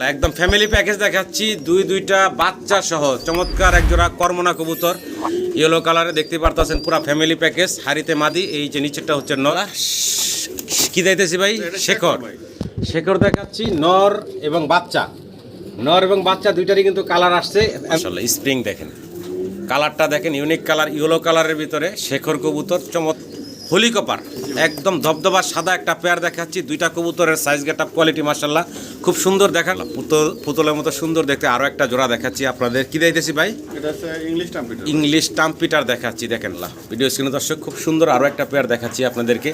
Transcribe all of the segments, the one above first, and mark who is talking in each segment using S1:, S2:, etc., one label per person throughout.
S1: একদম family package দেখাচ্ছি দুইটা বাচ্চা সহ চমৎকার একজোড়া কর্মনা কবুতর ইয়েলো কালারে দেখতে পারতেছেন পুরো ফ্যামিলি প্যাকেজ হাড়িতে মাদি এই যে নিচেরটা হচ্ছে নর কি দিতেছি ভাই শেখর দেখাচ্ছি নর এবং বাচ্চা দুইটারই কিন্তু কালার আসছে আসলে স্প্রিং দেখেন কালারটা দেখেন ইউনিক কালার ইয়েলো কালারের ভিতরে শেখর কবুতর হোলি কপার একদম ধবধবা সাদা একটা পেয়ার দেখাচ্ছি দুইটা কবুতরের সাইজ গেটআপ কোয়ালিটি মাশাআল্লাহ খুব সুন্দর দেখাল পুতুলের মতো সুন্দর দেখতে আরো একটা জোড়া দেখাচ্ছি আপনাদের কি দিতেছি ভাই
S2: এটা হচ্ছে
S1: ইংলিশ টাম্পিটার দেখাচ্ছি দেখেন ভিডিও স্ক্রিনে দর্শক খুব সুন্দর আরো একটা পেয়ার দেখাচ্ছি আপনাদেরকে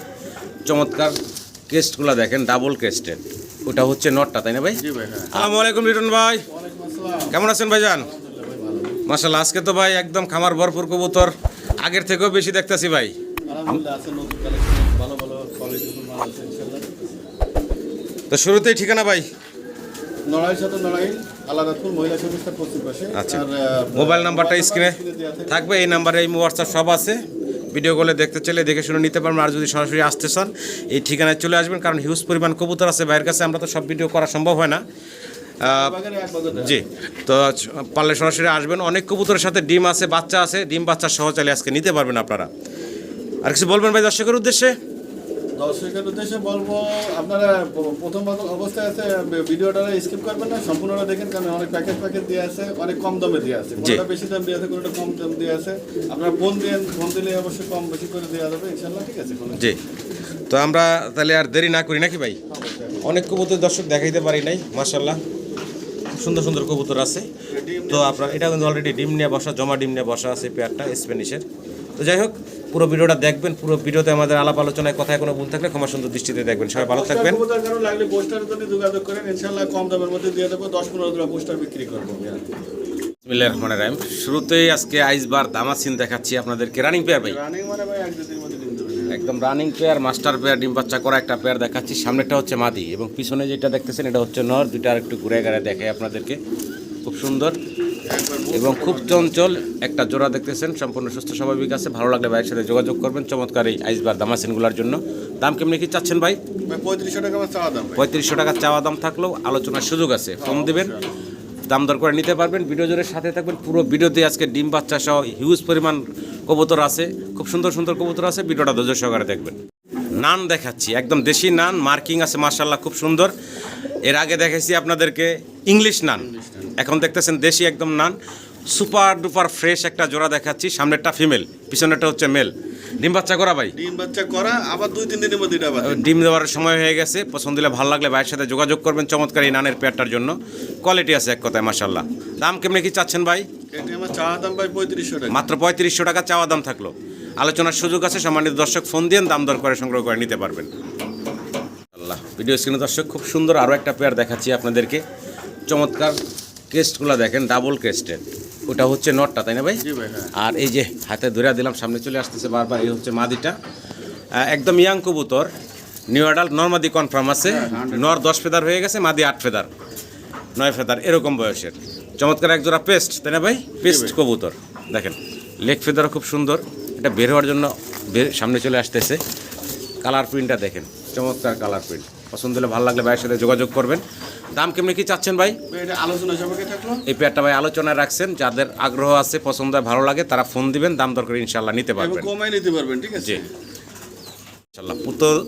S1: চমৎকার ক্রেস্টগুলো দেখেন ডাবল ক্রেস্টেড ওটা হচ্ছে নটটা তাই না ভাই
S2: জি ভাই হ্যাঁ
S1: আসসালামু আলাইকুম রিটন ভাই
S2: ওয়ালাইকুম আসসালাম
S1: কেমন আছেন ভাইজান মাশাআল্লাহ আজকে তো ভাই একদম খামার ভরপুর কবুতর আগের থেকেও বেশি দেখতেছি ভাই
S2: আলহামদুলিল্লাহ আছে নতুন কালেকশন ভালো কোয়ালিটির মাল আছে ইনশাআল্লাহ
S1: তো শুরুতেই ঠিকানা ভাই
S2: নড়াইল সাথে নড়াইল আলাদাপুর মহিলা সমিতির পশ্চিম পাশে
S1: আচ্ছা মোবাইল নাম্বারটা স্ক্রিনে থাকবে এই নাম্বারে এই হোয়াটসঅ্যাপ সব আছে ভিডিও কলে দেখতে চাইলে দেখে শুনে নিতে পারবেন আর যদি সরাসরি আসতে চান এই ঠিকানায় চলে আসবেন কারণ হিউজ পরিমাণ কবুতর আছে ভাইয়ের কাছে আমরা তো সব ভিডিও করা সম্ভব হয় না জি তো পারলে সরাসরি আসবেন অনেক কবুতরের সাথে ডিম আছে বাচ্চা আছে ডিম বাচ্চা সহ চাইলে আজকে নিতে পারবেন আপনারা আর কিছু বলবেন ভাই দর্শকের উদ্দেশ্যে
S2: বলবো আপনারা প্রথম অবস্থায় আছে ভিডিওটা স্কিপ করবেন না সম্পূর্ণটা দেখেন কারণ অনেক প্যাকেজ দিয়ে আছে অনেক কম দামে দিয়ে আছে কোনটা বেশি দাম দিয়ে আছে কোনটা কম দাম দিয়ে আছে আপনারা ফোন দিলে অবশ্যই কম বেশি করে দেওয়া যাবে ইনশাআল্লাহ ঠিক আছে
S1: জি তো আমরা তাহলে আর দেরি না করি নাকি ভাই অনেক কবুতর দর্শক দেখাইতে পারি নাই মাশাআল্লাহ সুন্দর সুন্দর কবুতর আছে তো আপনার এটা কিন্তু অলরেডি ডিম নিয়ে বসা জমা ডিম নিয়ে বসা আছে পেয়ারটা স্প্যানিশের তো যাই হোক পুরো ভিডিওটা দেখবেন পুরো ভিডিওতে আমাদের আলাপ আলোচনায় কথায় কোনো ভুল থাকলে ক্ষমা সুন্দর দৃষ্টিতে দেখবেন সবাই ভালো থাকবেন
S2: লাগলে পোস্টারের জন্য যোগাযোগ করেন ইনশাআল্লাহ কম দামের মধ্যে দিয়ে দেবো 10-15 জোড়া পোস্টার বিক্রি করবো
S1: বিসমিল্লাহির রহমানির রহিম শুরুতেই আজকে আইসবার দামাসিন দেখাচ্ছি আপনাদেরকে রানিং পেয়ার ভাই
S2: রানিং মানে ভাই এক দুদিনের মধ্যে ডিম দেবে
S1: একদম রানিং পেয়ার মাস্টার পেয়ার ডিম বাচ্চা করা একটা পেয়ার দেখাচ্ছি সামনেটা হচ্ছে মাদি এবং পিছনে যেটা দেখতেছেন এটা হচ্ছে নর দুইটা আর একটু ঘুরে ঘুরে দেখাই আপনাদেরকে খুব সুন্দর এবং খুব চঞ্চল একটা জোড়া দেখতেছেন সম্পূর্ণ সুস্থ স্বাভাবিক আছে ভালো লাগলে ভাইয়ের সাথে যোগাযোগ করবেন চমৎকার এই আইসবার দামাসিনগুলোর জন্য দাম কেমনি কি চাচ্ছেন ভাই
S2: 3500 টাকা আমার চাওয়া দাম
S1: 3500 টাকা চাওয়া দাম থাকলেও আলোচনার সুযোগ আছে ফোন দিবেন দাম দর করে নিতে পারবেন ভিডিও জোরের সাথে থাকবেন পুরো ভিডিওতে আজকে ডিম বাচ্চা সহ হিউজ পরিমাণ কবুতর আছে খুব সুন্দর সুন্দর কবুতর আছে ভিডিওটা ধৈর্য সহকারে দেখবেন নান দেখাচ্ছি একদম দেশি নান মার্কিং আছে মাশাআল্লাহ খুব সুন্দর এর আগে দেখাইছি আপনাদেরকে ইংলিশ নান এখন দেখতেছেন দেশি একদম নান সুপার ডুপার ফ্রেশ একটা জোড়া দেখাচ্ছি সামনেরটা ফিমেল পিছনেরটা হচ্ছে মেল ডিম বাচ্চা করা ভাই
S2: ডিম বাচ্চা করা আবার 2-3 দিনের মধ্যে
S1: ডিম দেওয়ার সময় হয়ে গেছে পছন্দ হলে ভালো লাগলে ভাইয়ের সাথে যোগাযোগ করবেন চমৎকার এই নানের পেয়ারটার জন্য কোয়ালিটি আছে এক কথায় মাশাআল্লাহ দাম কেমনে কি চাচ্ছেন ভাই
S2: এটা আমার চাওয়া দাম ভাই 3500 টাকা
S1: মাত্র 3500 টাকা চাওয়া দাম থাকলো আলোচনার সুযোগ আছে সম্মানিত দর্শক ফোন দিয়ে দাম দর করে সংগ্রহ করে নিতে পারবেন আল্লাহ ভিডিও স্ক্রিনে দর্শক খুব সুন্দর আরও একটা পেয়ার দেখাচ্ছি আপনাদেরকে চমৎকার ক্রেস্টগুলো দেখেন ডাবল ক্রেস্টেড ওটা হচ্ছে নটটা তাই না ভাই
S2: জি ভাই হ্যাঁ
S1: আর এই যে হাতে ধরে দিলাম সামনে চলে আসতেছে বারবার এই হচ্ছে মাদিটা একদম ইয়াং কবুতর নিউ অ্যাডাল্ট নর্মাদি কনফার্ম আছে নর 10 ফেদার হয়ে গেছে মাদি 8 ফেদার 9 ফেদার এরকম বয়সের চমৎকার এক জোড়া পেস্ট তাই না ভাই পেস্ট কবুতর দেখেন লেগ ফেদারও খুব সুন্দর এটা বের হওয়ার জন্য সামনে চলে আসতেছে কালার প্রিন্টটা দেখেন চমৎকার কালার প্রিন্ট পছন্দ হলে ভালো লাগলে ভাইয়ের সাথে যোগাযোগ করবেন দাম কেমনি কি চাচ্ছেন ভাই
S2: এটা আলোচনা সাপেক্ষে থাকলো
S1: এই পেয়ারটা ভাই আলোচনায় রাখছেন যাদের আগ্রহ আছে পছন্দ হয় ভালো লাগে তারা ফোন দিবেন দাম দর করে ইনশাআল্লাহ নিতে পারবেন
S2: কমাই নিতে পারবেন ঠিক আছে
S1: জি ইনশাআল্লাহ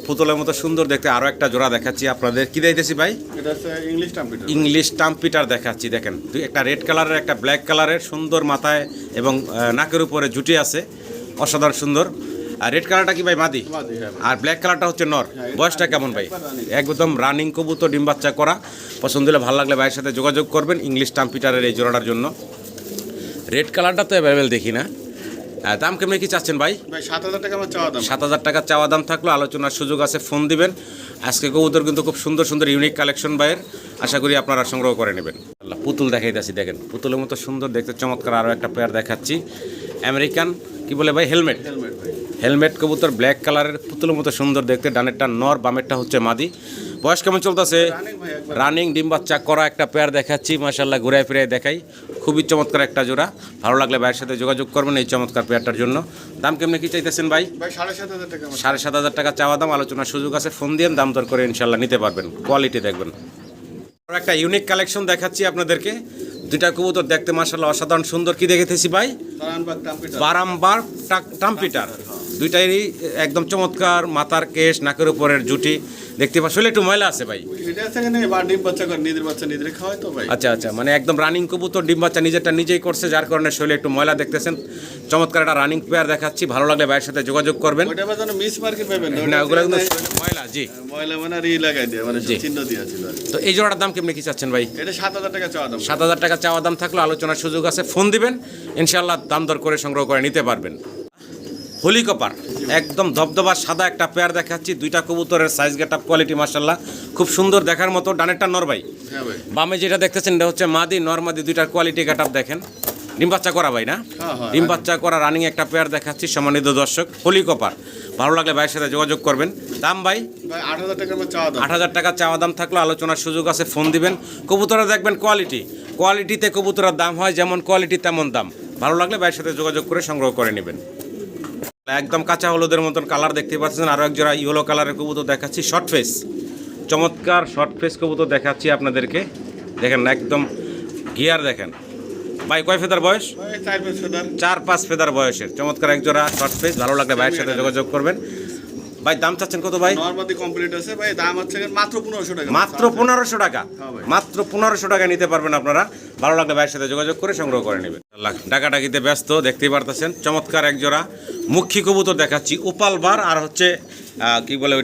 S1: পুতুলের মতো সুন্দর দেখতে আরো একটা জোড়া দেখাচ্ছি আপনাদের কি দিতেছি ভাই
S2: এটা হচ্ছে
S1: ইংলিশ টাম্পিটার দেখাচ্ছি দেখেন একটা রেড কালারের একটা ব্ল্যাক কালারের সুন্দর মাথায় এবং নাকের উপরে জুটি আছে অসাধারণ সুন্দর আর রেড কালারটা কি ভাই মাদি আর ব্ল্যাক কালারটা হচ্ছে নর বয়সটা কেমন ভাই একদম রানিং কবুতর ডিম বাচ্চা করা পছন্দ হলে ভালো লাগলে ভাইয়ের সাথে যোগাযোগ করবেন ইংলিশ টাম্পিটারের এই জোড়াটার জন্য রেড কালারটা তো অ্যাভেলেবেল দেখি না দাম কেমনি কি চাচ্ছেন ভাই
S2: 7000 টাকা আমার চাওয়া দাম
S1: 7000 টাকা চাওয়া দাম থাকলো আলোচনার সুযোগ আছে ফোন দিবেন আজকে কবুতর কিন্তু খুব সুন্দর সুন্দর ইউনিক কালেকশন ভাইয়ের আশা করি আপনারা সংগ্রহ করে নেবেন আল্লাহ পুতুল দেখাইতেছি দেখেন পুতুলের মতো সুন্দর দেখতে চমৎকার আরও একটা পেয়ার দেখাচ্ছি আমেরিকান কি বলে ভাই হেলমেট কবুতর ব্ল্যাক কালারের পুতুলের মতো সুন্দর দেখতে ডানেরটা নর বামেরটা হচ্ছে মাদি বয়স কেমন চলতেছে রানিং ডিম বাচ্চা করা একটা পেয়ার দেখাচ্ছি মাশাআল্লাহ ঘুরায় ফিরে দেখাই খুবই চমৎকার একটা জোড়া ভালো লাগলে ভাইয়ের সাথে যোগাযোগ করবেন এই চমৎকার পেয়ারটার জন্য দাম কেমনে কি চাইতেছেন ভাই
S2: 7500 টাকা
S1: 7500 টাকা চাওয়া দাম আলোচনার সুযোগ আছে ফোন দিয়ে দাম দর করে ইনশাআল্লাহ নিতে পারবেন কোয়ালিটি দেখবেন একটা ইউনিক কালেকশন দেখাচ্ছি আপনাদেরকে। দুইটা কবুতর দেখতে মাশাআল্লাহ অসাধারণ সুন্দর। কি দেখেছি ভাই? বারামবার টাম্পিটার। দুইটাই একদম চমৎকার, মাথার কেশ, নাকের উপরের জুটি দেখতে পাচ্ছি। একটু ময়লা আছে ভাই। আচ্ছা আচ্ছা, মানে একদম রানিং কবুতর, ডিম বাচ্চা নিজেরটা নিজেই করছে, যার কারণে শরীরে একটু ময়লা দেখতেছেন। চমৎকার একটা রানিং পেয়ার দেখাচ্ছি, ভালো লাগলে ভাইয়ের সাথে যোগাযোগ করবেন। না, ওগুলো কিন্তু ময়লা। জি, তো এই জোড়াটার দাম কেমনি কি চাচ্ছেন ভাই? 7,000 টাকা চাওয়া দাম থাকলে আলোচনার সুযোগ আছে, ফোন দিবেন, ইনশাআল্লাহ দাম দর করে সংগ্রহ করে নিতে পারবেন। হোলি কপার একদম ধবধবা সাদা একটা পেয়ার দেখাচ্ছি। দুইটা কবুতরের সাইজ গেট আপ কোয়ালিটি মাশাআল্লাহ খুব সুন্দর দেখার মতো। ডানেরটা নর ভাই, বামে যেটা দেখতেছেন এটা হচ্ছে মাদি। নর মাদি দুইটার কোয়ালিটি গেট আপ দেখেন। ডিম বাচ্চা করা ভাই না? ডিম বাচ্চা করা রানিং একটা পেয়ার দেখাচ্ছি সম্মানিত দর্শক। হোলি কপার, ভালো লাগলে ভাইয়ের সাথে যোগাযোগ করবেন। দাম ভাই 8,000 টাকা চাওয়া দাম থাকলে আলোচনার সুযোগ আছে, ফোন দিবেন। কবুতরা দেখবেন কোয়ালিটিতে কবুতরের দাম হয়, যেমন কোয়ালিটি তেমন দাম। ভালো লাগলে ভাইয়ের সাথে যোগাযোগ করে সংগ্রহ করে নেবেন। একদম কাঁচা হলুদের মতন কালার দেখতে পাচ্ছেন। আরও এক জোড়া ইয়েলো কালারের কবুতর দেখাচ্ছি, শর্ট ফেস, চমৎকার শর্ট ফেস কবুতর দেখাচ্ছি আপনাদেরকে। দেখেন একদম গিয়ার দেখেন ভাই। কয় ফেদার বয়স? 4-5 ফেদার বয়সের চমৎকার এক জোড়া শর্ট ফেস। ভালো লাগলে ভাইয়ের সাথে যোগাযোগ করবেন। ভাই দাম চাচ্ছেন কত ভাই?
S2: নরমাদি কমপ্লিট আছে ভাই, দাম হচ্ছে মাত্র 1500 টাকা।
S1: মাত্র 1500 টাকা, মাত্র 1500 টাকা নিতে পারবেন আপনারা। ভালো লাগলে ভাইয়ের সাথে যোগাযোগ করে সংগ্রহ করে নেবেন। ডাকাডাকিতে ব্যস্ত দেখতেই পারতেছেন। চমৎকার এক জোড়া মুখী কবুতর দেখাচ্ছি, ওপাল বার আর হচ্ছে কি বলে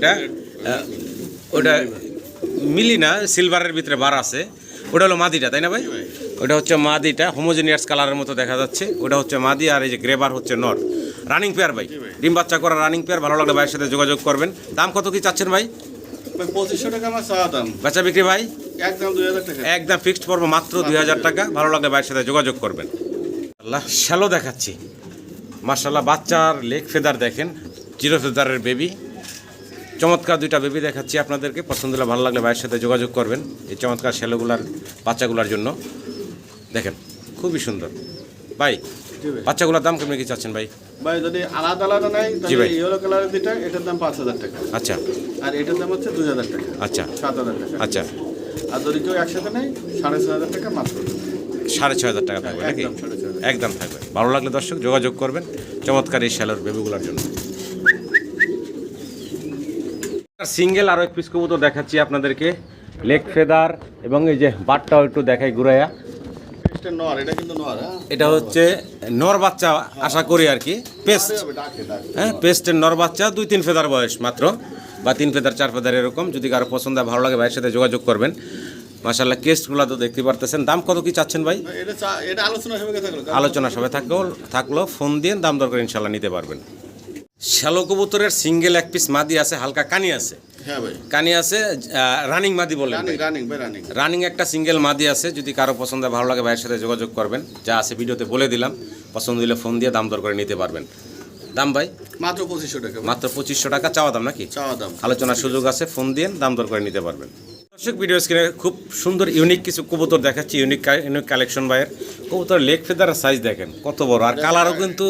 S1: ওটা মিলি না, সিলভারের ভিতরে বার আছে। ওটা হলো মাদিটা, তাই না ভাই? ওটা হচ্ছে মাদিটা, হোমোজেনিয়াস কালারের মতো দেখা যাচ্ছে। ওটা হচ্ছে মাদি, আর এই যে গ্রেবার হচ্ছে নর। রানিং পেয়ার ভাই, ডিম বাচ্চা করা রানিং পেয়ার। ভালো লাগলে ভাইয়ের সাথে যোগাযোগ করবেন। দাম কত কি চাচ্ছেন ভাই?
S2: 2500 টাকা আমার চাওয়া দাম।
S1: বেচা বিক্রি ভাই
S2: একদম 2000 টাকা,
S1: একদম ফিক্সড পড়বো মাত্র 2000 টাকা। ভালো লাগলে ভাইয়ের সাথে যোগাযোগ করবেন। আল্লাহ শ্যালো দেখাচ্ছি মাশাআল্লাহ। বাচ্চার লেগ ফেদার দেখেন, 0 ফেদারের বেবি। চমৎকার দুইটা বেবি দেখাচ্ছি আপনাদেরকে। পছন্দ হলে ভালো লাগলে ভাইয়ের সাথে যোগাযোগ করবেন এই চমৎকার শ্যালোগুলার বাচ্চাগুলার জন্য। দেখেন খুবই সুন্দর ভাই। বাচ্চাগুলোর দাম কেমন কি চাচ্ছেন ভাই?
S2: ভাই যদি আলাদা আলাদা নাই তাহলে ইয়েলো কালারের দুইটা, এটার দাম 5000 টাকা।
S1: আচ্ছা,
S2: আর এটার দাম হচ্ছে 2000 টাকা।
S1: আচ্ছা,
S2: 7000 টাকা।
S1: আচ্ছা,
S2: আর যদি কেউ একসাথে নেয় 6500 টাকা মাত্র।
S1: 6500 টাকা থাকবে নাকি? একদম থাকবে। ভালো লাগলে দর্শক যোগাযোগ করবেন চমৎকার এই শ্যালোর বেবিগুলোর জন্য। সিঙ্গেল আরও এক পিস কবুতর দেখাচ্ছি আপনাদেরকে, লেগ ফেদার এবং এই যে বাটটাও একটু দেখাই ঘুরাইয়া। এটা হচ্ছে নর বাচ্চা আশা করি আর কি, পেস্ট। হ্যাঁ, পেস্টের নর বাচ্চা, 2-3 ফেদার বয়স মাত্র, বা 3 ফেদার 4 ফেদার এরকম। যদি কারো পছন্দ ভালো লাগে ভাইয়ের সাথে যোগাযোগ করবেন। মাশাআল্লাহ কেস্টগুলো তো দেখতে পারতেছেন। দাম কত কি চাচ্ছেন ভাই? আলোচনা সবাই থাকলো ফোন দিয়ে দাম দর করে ইনশাল্লাহ নিতে পারবেন। শ্যালো কবুতরের সিঙ্গেল এক পিস মাদি আছে, হালকা কানি আছে।
S2: হ্যাঁ ভাই,
S1: কানি আছে, রানিং মাদি বলেন। রানিং একটা সিঙ্গেল মাদি আছে। যদি কারো পছন্দ ভালো লাগে ভাইয়ের সাথে যোগাযোগ করবেন। যা আছে ভিডিওতে বলে দিলাম, পছন্দ হলে ফোন দিয়ে দাম দর করে নিতে পারবেন। দাম ভাই
S2: মাত্র 2500 টাকা।
S1: মাত্র 2500 টাকা চাওয়া দাম নাকি?
S2: চাওয়া দাম।
S1: আলোচনার সুযোগ আছে, ফোন দিয়ে দাম দর করে নিতে পারবেন। দর্শক ভিডিও স্ক্রিনে খুব সুন্দর ইউনিক কিছু কবুতর দেখাচ্ছি, ইউনিক কালেকশন ভাইয়ের। কবুতর লেগ ফেদার সাইজ দেখেন কত বড়, আর কালারও কিন্তু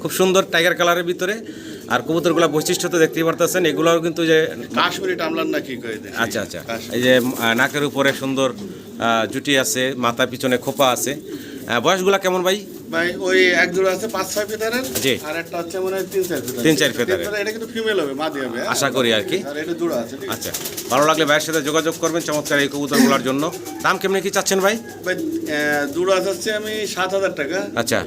S1: খুব সুন্দর টাইগার কালারের ভিতরে। আর কবুতরগুলো বৈশিষ্ট্য তো দেখতেই পারতেছেন, এগুলোও কিন্তু যে
S2: কাশ্মীরি টামলান না কি কয়।
S1: আচ্ছা আচ্ছা, এই যে নাকের উপরে সুন্দর জুটি আছে, মাথা পিছনে খোপা আছে। বয়সগুলো কেমন ভাই?
S2: ভাই ওই এক জোড়া আছে 5-6 ফেদারের,
S1: জি,
S2: আর একটা হচ্ছে মনে হয় 3-4 ফেদারের।
S1: 3-4 ফেদারের।
S2: এটা কিন্তু ফিমেল হবে, মাদি হবে
S1: আশা করি আর কি।
S2: আর এটা জোড়া আছে।
S1: আচ্ছা, ভালো লাগলে ভাইয়ের সাথে যোগাযোগ করবেন চমৎকার এই কবুতরগুলোর জন্য। দাম কেমন কি চাচ্ছেন ভাই?
S2: ভাই জোড়া আছে আমি 7000 টাকা।
S1: আচ্ছা,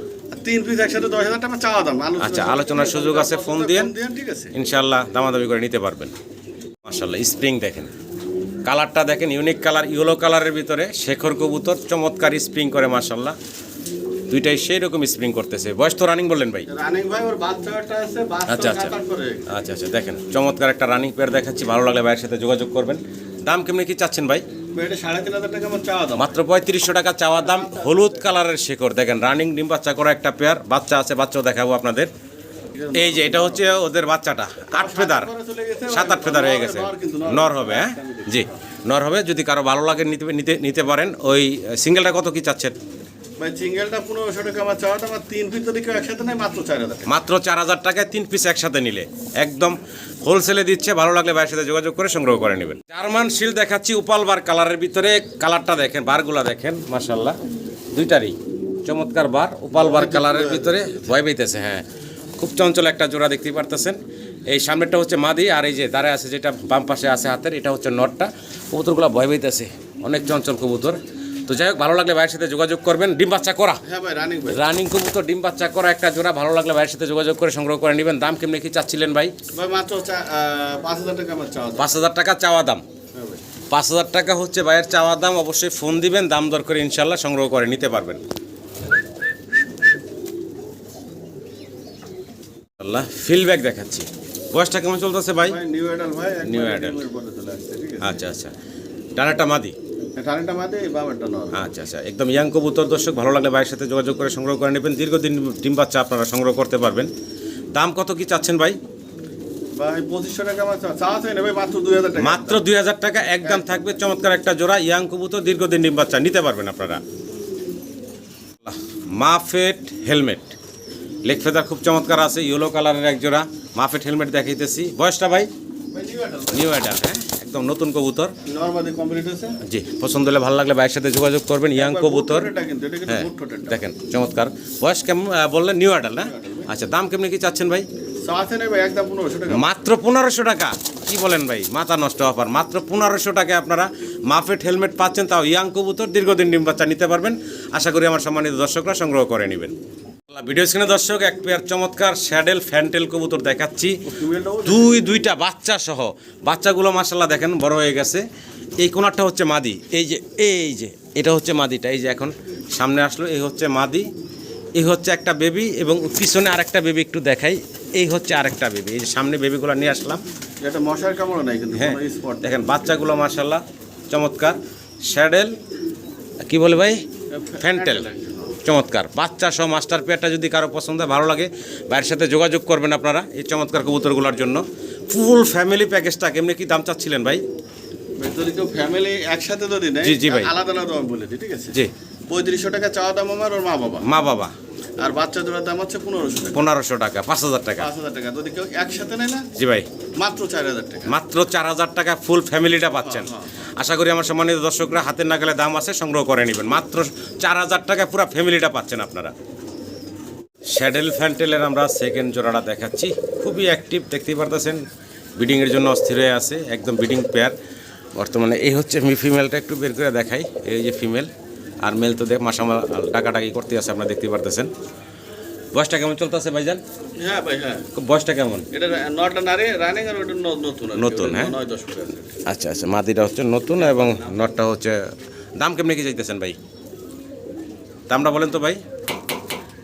S2: 3 পিস একসাথে 10000 টাকা চাওয়া দাম।
S1: আচ্ছা, আলোচনার সুযোগ আছে, ফোন দিয়ে
S2: ঠিক আছে
S1: ইনশাআল্লাহ দামাদামি করে নিতে পারবেন। মাশাআল্লাহ স্প্রিং দেখেন, কালারটা দেখেন, ইউনিক কালার, ইয়েলো কালারের ভিতরে শেখর কবুতর চমৎকার স্প্রিং করে মাশাআল্লাহ। দুইটাই সেই রকম স্প্রিং করতেছে। বয়স তো রানিং বললেন ভাই?
S2: রানিং ভাই, ওর বাচ্চাটা আছে,
S1: আচ্ছা আচ্ছা আচ্ছা আচ্ছা, দেখেন চমৎকার একটা রানিং পেয়ার দেখাচ্ছি। ভালো লাগলে ভাইয়ের সাথে যোগাযোগ করবেন। দাম কেমন কি চাচ্ছেন ভাই?
S2: এটা 3500 টাকা আমার চাওয়া দাম।
S1: মাত্র 3500 টাকা চাওয়া দাম। হলুদ কালারের শেখর দেখেন, রানিং ডিম বাচ্চা করা একটা পেয়ার। বাচ্চা আছে, বাচ্চাও দেখাবো আপনাদের। এই যে এটা হচ্ছে ওদের বাচ্চাটা, 8 ফেদার 7-8 ফেদার হয়ে গেছে। নর হবে, হ্যাঁ জি, নর হবে। যদি কারো ভালো লাগে নিতে পারেন। ওই সিঙ্গেলটা কত কি চাচ্ছেন?
S2: ভাই সিঙ্গেলটা 1500 টাকা আমার চাওয়া দাম, আর 3 পিস যদি কেউ একসাথে নেয় মাত্র 4000 টাকা।
S1: মাত্র 4000 টাকায় 3 পিস একসাথে নিলে একদম হোলসেলে দিচ্ছে। ভালো লাগলে ভাইয়ের সাথে যোগাযোগ করে সংগ্রহ করে নেবেন। জার্মান শিল দেখাচ্ছি উপাল বার কালারের ভিতরে। কালারটা দেখেন, বারগুলা দেখেন মাশাআল্লাহ, দুইটারই চমৎকার বার। উপাল বার কালারের ভিতরে ভয় পেতেছে। হ্যাঁ, খুব চঞ্চল একটা জোড়া দেখতে পারতেছেন। এই সামনেরটা হচ্ছে মাদি, আর এই যে দাঁড়ায় আছে যেটা বাম পাশে আছে হাতের, এটা হচ্ছে নটটা। কবুতরগুলো ভয় পেতেছে, অনেক চঞ্চল কবুতর। তো যাই হোক, ভালো লাগলে ভাইয়ের সাথে যোগাযোগ করবেন। ডিম বাচ্চা করা,
S2: হ্যাঁ ভাই রানিং ভাই,
S1: রানিং কবুতর ডিম বাচ্চা করা একটা জোড়া। ভালো লাগলে ভাইয়ের সাথে যোগাযোগ করে সংগ্রহ করে নেবেন। দাম কেমনি কি চাচ্ছিলেন ভাই?
S2: ভাই মাত্র 5000 টাকা আমার চাওয়া দাম।
S1: 5000 টাকা চাওয়া দাম।
S2: হ্যাঁ ভাই,
S1: 5000 টাকা হচ্ছে ভাইয়ের চাওয়া দাম। অবশ্যই ফোন দিবেন, দাম দর করে ইনশাল্লাহ সংগ্রহ করে নিতে পারবেন। আল্লাহ ফিলব্যাক দেখাচ্ছি। বয়সটা কেমন চলতেছে ভাই?
S2: ভাই নিউ অ্যাডাল ভাই,
S1: New
S2: একবার
S1: adult।
S2: ডিমের পরে চলে আসছে, ঠিক আছে।
S1: আচ্ছা আচ্ছা, ডানাটা মাদি।
S2: টানেটা মাদে, বাবারটা নর।
S1: আচ্ছা আচ্ছা, একদম ইয়াং কবুতর। দর্শক ভালো লাগলে ভাইয়ের সাথে যোগাযোগ করে সংগ্রহ করে নেবেন। দীর্ঘদিন ডিম বাচ্চা আপনারা সংগ্রহ করতে পারবেন। দাম কত কি চাচ্ছেন ভাই?
S2: ভাই 2500 টাকা আমার চাওয়া চাই না ভাই, মাত্র 2000 টাকা।
S1: মাত্র 2000 টাকা একদম থাকবে। চমৎকার একটা জোড়া ইয়াং কবুতর, দীর্ঘদিন ডিম বাচ্চা নিতে পারবেন আপনারা। মাফেট হেলমেট, লেগ ফেদার খুব চমৎকার আছে, ইয়েলো কালারের এক জোড়া মাফেট হেলমেট দেখাইতেছি। বয়সটা ভাই?
S2: ভাই নিউ অ্যাডাল ভাই,
S1: নিউ অ্যাডাল, হ্যাঁ একদম নতুন কবুতর।
S2: নরমালি কমপ্লিট হয়েছে।
S1: জি, পছন্দ হলে ভালো লাগলে ভাইয়ের সাথে যোগাযোগ করবেন। ইয়াং
S2: একবার
S1: কবুতর,
S2: বুট ঠোঁটেরটা কিন্তু, এটা কিন্তু
S1: হ্যাঁ
S2: বুট ঠোঁটেরটা।
S1: দেখেন চমৎকার। বয়স কেমন বললেন? নিউ অ্যাডাল না? আচ্ছা, দাম কেমনি কি চাচ্ছেন ভাই?
S2: চাওয়া চাই না ভাই, একদম 1500 টাকা।
S1: মাত্র 1500 টাকা। কি বলেন ভাই, মাথা নষ্ট অফার। মাত্র 1500 টাকায় আপনারা মাফেট হেলমেট পাচ্ছেন, তাও ইয়াং কবুতর, দীর্ঘদিন ডিম বাচ্চা নিতে পারবেন। আশা করি আমার সম্মানিত দর্শকরা সংগ্রহ করে নেবেন। ভিডিও স্ক্রিনে দর্শক এক পেয়ার চমৎকার শ্যাডেল ফ্যান্টেল কবুতর দেখাচ্ছি, দুইটা বাচ্চা সহ। বাচ্চাগুলো মাশাআল্লাহ দেখেন বড় হয়ে গেছে। এই কোনারটা হচ্ছে মাদি, এই যে এটা হচ্ছে মাদিটা, এই যে এখন সামনে আসলো, এই হচ্ছে মাদি, এই হচ্ছে একটা বেবি, এবং পিছনে আরেকটা বেবি একটু দেখাই, এই হচ্ছে আরেকটা বেবি। এই যে সামনে বেবিগুলো নিয়ে আসলাম।
S2: এটা মশার কামড় নাই কিন্তু,
S1: হ্যাঁ
S2: কোনো স্পট
S1: দেখেন বাচ্চাগুলো মাশাআল্লাহ চমৎকার। শ্যাডেল কি বলে ভাই? ফ্যান্টেল, চমৎকার বাচ্চা সহ মাস্টার পেয়ারটা যদি কারো পছন্দ হয়, ভালো লাগে, ভাইয়ের সাথে যোগাযোগ করবেন আপনারা এই চমৎকার কবুতরগুলোর জন্য। ফুল ফ্যামিলি প্যাকেজটা কেমনি কি দাম চাচ্ছিলেন ভাই?
S2: যদি কেউ ফ্যামিলি একসাথে যদি নেয়,
S1: জি, জি ভাই।
S2: আলাদা আলাদা আমি বলে দিই, ঠিক আছে।
S1: জি,
S2: 3500 টাকা চাওয়া দাম আমার, ওর মা বাবা।
S1: মা বাবা।
S2: আর বাচ্চা জোড়ার দাম হচ্ছে 1500 টাকা।
S1: 1500 টাকা, 5000 টাকা।
S2: 5000 টাকা। যদি কেউ একসাথে নেয় না,
S1: জি ভাই,
S2: মাত্র 4000 টাকা।
S1: মাত্র 4000 টাকা ফুল ফ্যামিলিটা পাচ্ছেন। আশা করি আমার সম্মানিত দর্শকরা হাতের নাগালে দাম আছে, সংগ্রহ করে নেবেন। মাত্র 4000 টাকা পুরো ফ্যামিলিটা পাচ্ছেন আপনারা। শ্যাডেল ফ্যান্টেলের আমরা সেকেন্ড জোড়াটা দেখাচ্ছি, খুবই অ্যাক্টিভ দেখতেই পারতেছেন, ব্রিডিংয়ের জন্য অস্থির হয়ে আছে, একদম ব্রিডিং পেয়ার বর্তমানে। এই হচ্ছে ফিমেলটা, একটু বের করে দেখাই, এই যে ফিমেল, আর মেল তো দেখ মাসামাল ডাকাডাকি করতে আছে, আপনারা দেখতেই পারতেছেন। বয়সটা কেমন চলতেছে ভাইজান?
S2: হ্যাঁ ভাই, হ্যাঁ।
S1: বয়সটা কেমন?
S2: এটা নটটা নারী রানিং, আর ওটা নতুন আর কি।
S1: নতুন, হ্যাঁ।
S2: 9-10 ফুট আছে।
S1: আচ্ছা আচ্ছা, মাদিটা হচ্ছে নতুন এবং নটটা হচ্ছে। দাম কেমনি কি চাইতেছেন ভাই? দামটা বলেন তো ভাই।